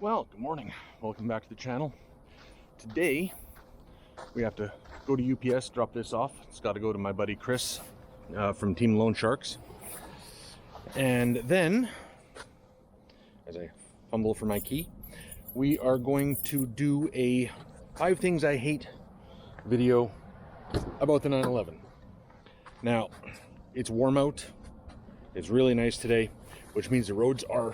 Well, good morning. Welcome back to the channel. Today, we have to go to UPS, drop this off. It's got to go to my buddy Chris from Team Loan Sharks. And then, as I fumble for my key, we are going to do a 5 things I hate video about the 911. Now, it's warm out. It's really nice today, which means the roads are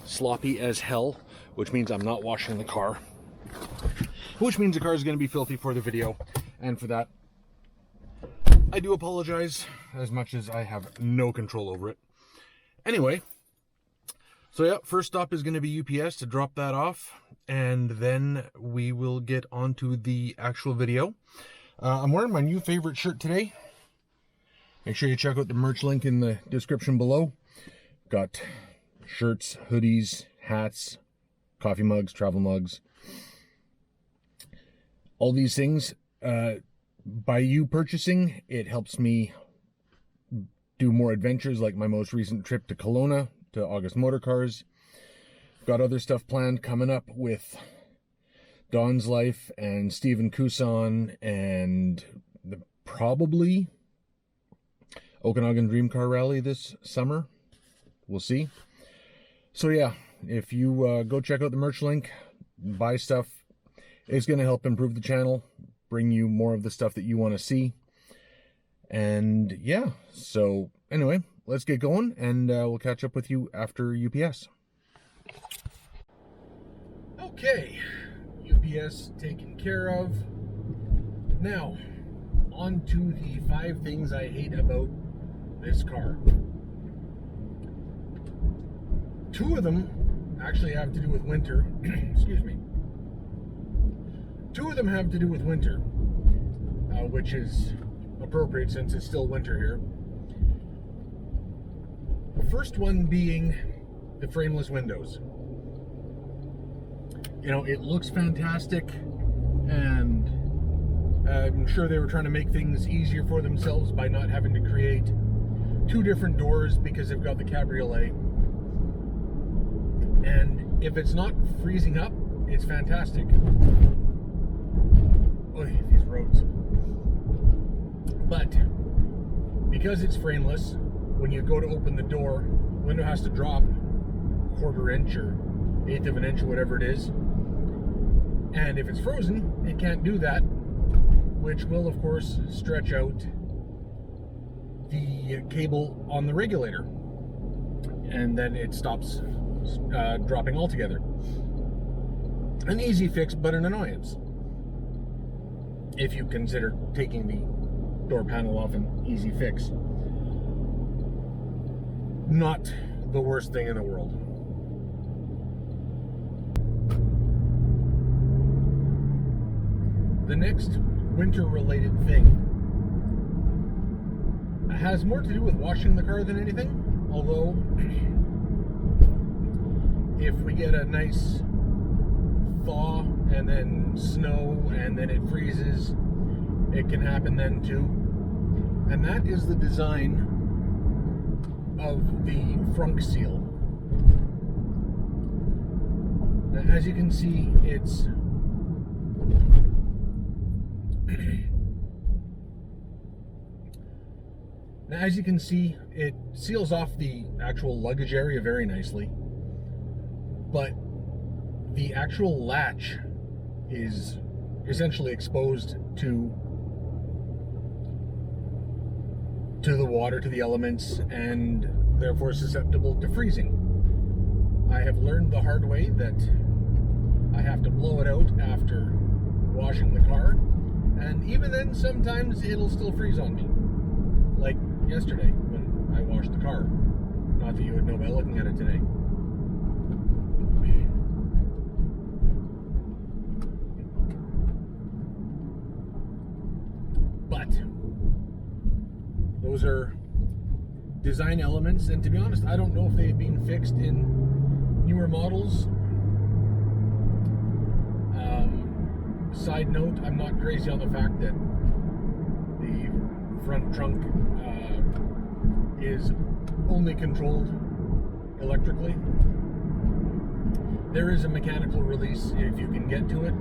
sloppy as hell, which means I'm not washing the car, which means the car is going to be filthy for the video, and for that I do apologize, as much as I have no control over it. Anyway, so yeah, first stop is going to be UPS to drop that off, and then we will get onto the actual video. I'm wearing my new favorite shirt today. Make sure you check out the merch link in the description below. Got shirts, hoodies, hats, coffee mugs, travel mugs. All these things, by you purchasing, it helps me do more adventures, like my most recent trip to Kelowna, to August Motor Cars. Got other stuff planned coming up with Don's Life and Stephen Kusan and probably Okanagan Dream Car Rally this summer. We'll see. So yeah, if you go check out the merch link, buy stuff, it's going to help improve the channel, bring you more of the stuff that you want to see. And yeah, so anyway, let's get going, and we'll catch up with you after UPS. Okay, UPS taken care of. Now, on to the 5 things I hate about this car. 2 of them actually have to do with winter. Excuse me. 2 of them have to do with winter, which is appropriate since it's still winter here. The first one being the frameless windows. You know, it looks fantastic, and I'm sure they were trying to make things easier for themselves by not having to create 2 different doors because they've got the cabriolet. And if it's not freezing up, it's fantastic. Oh, these roads. But because it's frameless, when you go to open the door, the window has to drop 1/4 inch or 1/8 of an inch or whatever it is. And if it's frozen, it can't do that, which will of course stretch out the cable on the regulator, and then it stops dropping altogether. An easy fix, but an annoyance. If you consider taking the door panel off an easy fix. Not the worst thing in the world. The next winter-related thing has more to do with washing the car than anything, although if we get a nice thaw and then snow and then it freezes, it can happen then too. And that is the design of the Frunk Seal. Now, as you can see, it's it seals off the actual luggage area very nicely, but the actual latch is essentially exposed to the water, to the elements, and therefore susceptible to freezing. I have learned the hard way that I have to blow it out after washing the car, and even then sometimes it'll still freeze on me, like yesterday when I washed the car. Not that you would know by looking at it today. But those are design elements, and to be honest, I don't know if they've been fixed in newer models. Side note, I'm not crazy on the fact that the front trunk is only controlled electrically. There is a mechanical release if you can get to it,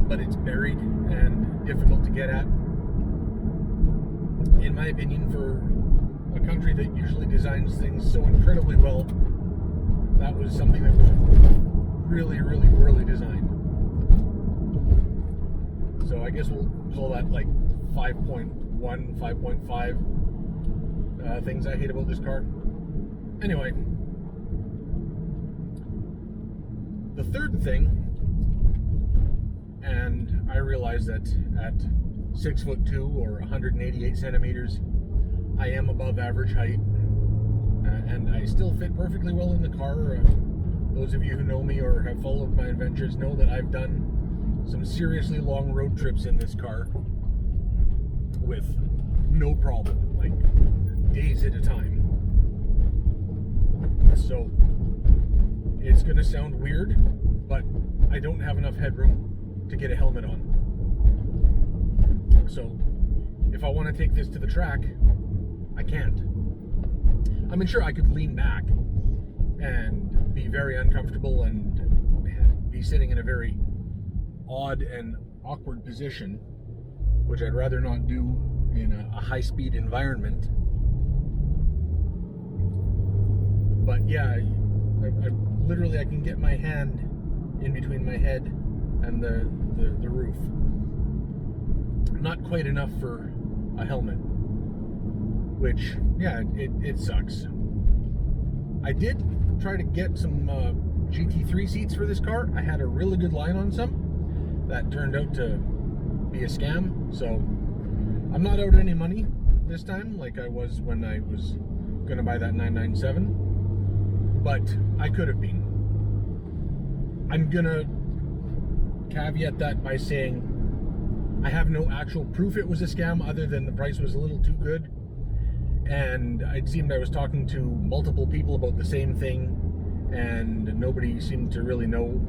but it's buried and difficult to get at. In my opinion, for a country that usually designs things so incredibly well, that was something that was really, really poorly designed. So I guess we'll call that like 5.1, 5.5 things I hate about this car. Anyway, the third thing, and I realize that at 6'2" or 188 centimeters, I am above average height, and I still fit perfectly well in the car. Those of you who know me or have followed my adventures know that I've done some seriously long road trips in this car with no problem, like days at a time. So it's gonna sound weird, but I don't have enough headroom to get a helmet on. So if I want to take this to the track, I can't. I mean, sure, I could lean back and be very uncomfortable and be sitting in a very odd and awkward position, which I'd rather not do in a high-speed environment. But yeah, I literally I can get my hand in between my head and the roof. Not quite enough for a helmet, which, yeah, it sucks. I did try to get some GT3 seats for this car. I had a really good line on some. That turned out to be a scam, so I'm not out any money this time like I was when I was going to buy that 997, but I could have been. I'm going to caveat that by saying I have no actual proof it was a scam other than the price was a little too good, and it seemed I was talking to multiple people about the same thing and nobody seemed to really know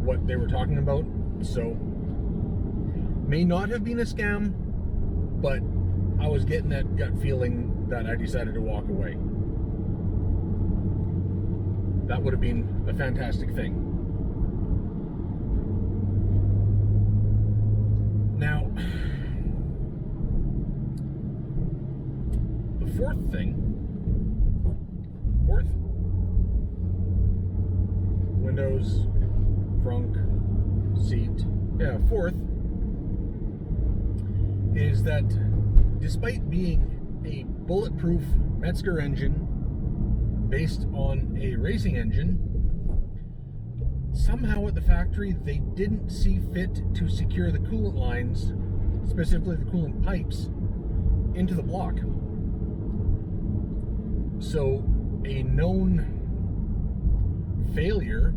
what they were talking about. So may not have been a scam, but I was getting that gut feeling that I decided to walk away. That would have been a fantastic thing. Now, the fourth Windows, Frunk, seat, fourth, is that despite being a bulletproof Metzger engine based on a racing engine, somehow at the factory they didn't see fit to secure the coolant lines, specifically the coolant pipes, into the block. So a known failure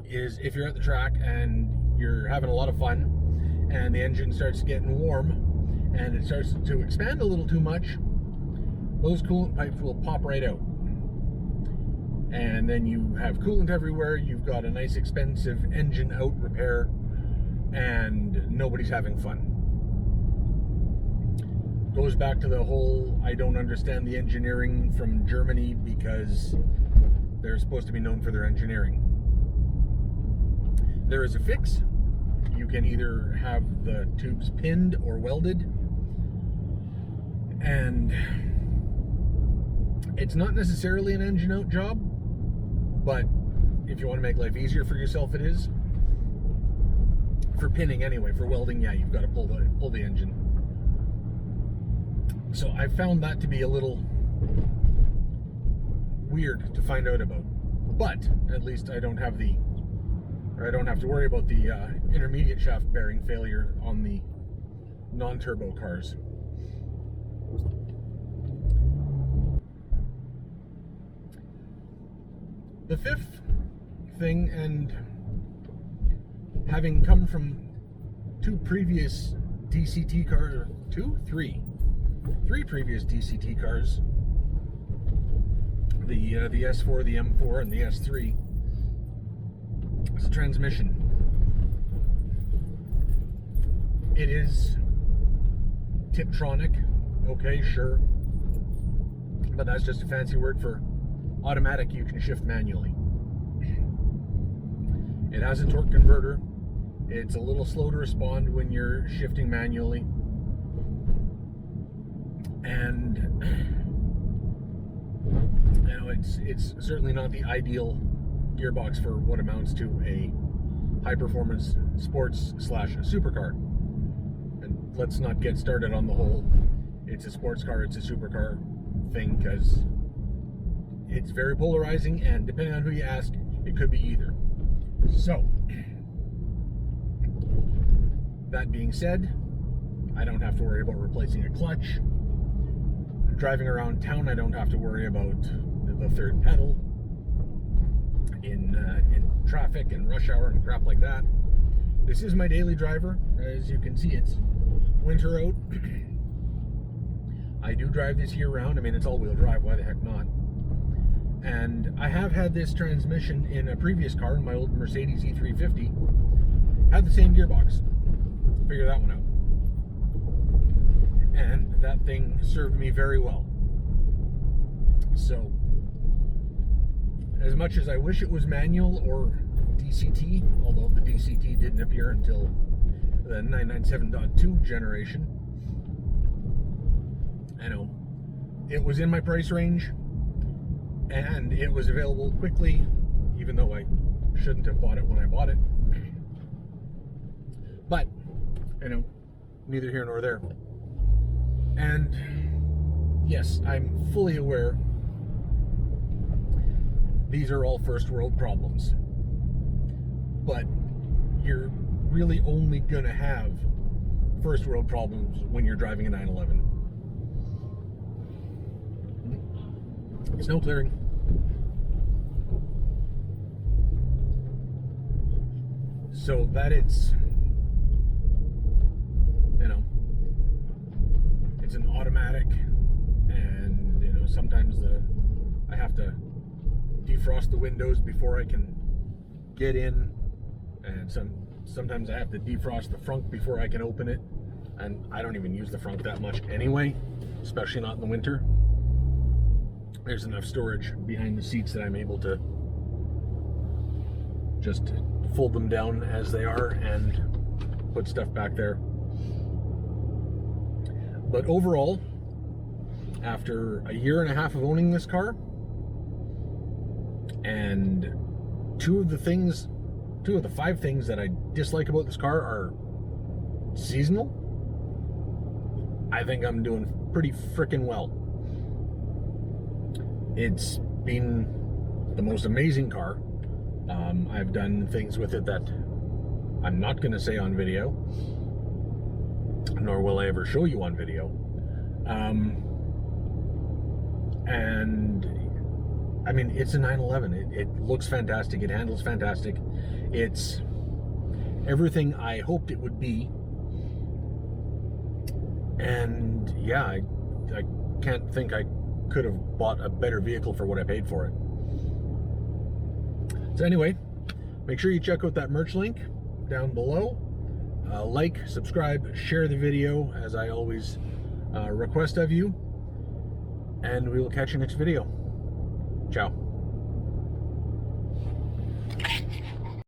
is if you're at the track and you're having a lot of fun and the engine starts getting warm and it starts to expand a little too much, those coolant pipes will pop right out. And then you have coolant everywhere, you've got a nice expensive engine out repair, and nobody's having fun. Goes back to the whole, I don't understand the engineering from Germany because they're supposed to be known for their engineering. There is a fix. You can either have the tubes pinned or welded, and it's not necessarily an engine out job, but if you want to make life easier for yourself, it is. For pinning anyway, for welding, yeah, you've got to pull the engine. So I found that to be a little weird to find out about. But at least I don't have to worry about the intermediate shaft bearing failure on the non-turbo cars. The fifth thing, and having come from three previous DCT cars, three previous DCT cars, the S4, the M4, and the S3, is the transmission. It is Tiptronic, okay, sure, but that's just a fancy word for automatic, you can shift manually. It has a torque converter. It's a little slow to respond when you're shifting manually. And you know, it's certainly not the ideal gearbox for what amounts to a high-performance sports / supercar. And let's not get started on the whole it's a sports car, it's a supercar thing, because it's very polarizing, and depending on who you ask, it could be either. So, that being said, I don't have to worry about replacing a clutch. Driving around town, I don't have to worry about the third pedal in traffic and rush hour and crap like that. This is my daily driver. As you can see, it's winter out. I do drive this year round. I mean, it's all-wheel drive, why the heck not? And I have had this transmission in a previous car, in my old Mercedes E350. Had the same gearbox. Figure that one out. And that thing served me very well. So, as much as I wish it was manual or DCT, although the DCT didn't appear until the 997.2 generation, I know it was in my price range, and it was available quickly, even though I shouldn't have bought it when I bought it. But, you know, neither here nor there. And yes, I'm fully aware these are all first world problems. But you're really only gonna have first world problems when you're driving a 911. Snow clearing. So that it's, you know, it's an automatic, and you know, sometimes I have to defrost the windows before I can get in, and sometimes I have to defrost the frunk before I can open it, and I don't even use the frunk that much anyway, especially not in the winter. There's enough storage behind the seats that I'm able to just fold them down as they are and put stuff back there. But overall, after a year and a half of owning this car, and two of the 5 things that I dislike about this car are seasonal, I think I'm doing pretty frickin' well. It's been the most amazing car. I've done things with it that I'm not going to say on video, nor will I ever show you on video. And I mean, it's a 911. It looks fantastic. It handles fantastic. It's everything I hoped it would be. And yeah, I can't think I could have bought a better vehicle for what I paid for it. So anyway, make sure you check out that merch link down below. Like, subscribe, share the video, as I always request of you. And we will catch you next video. Ciao.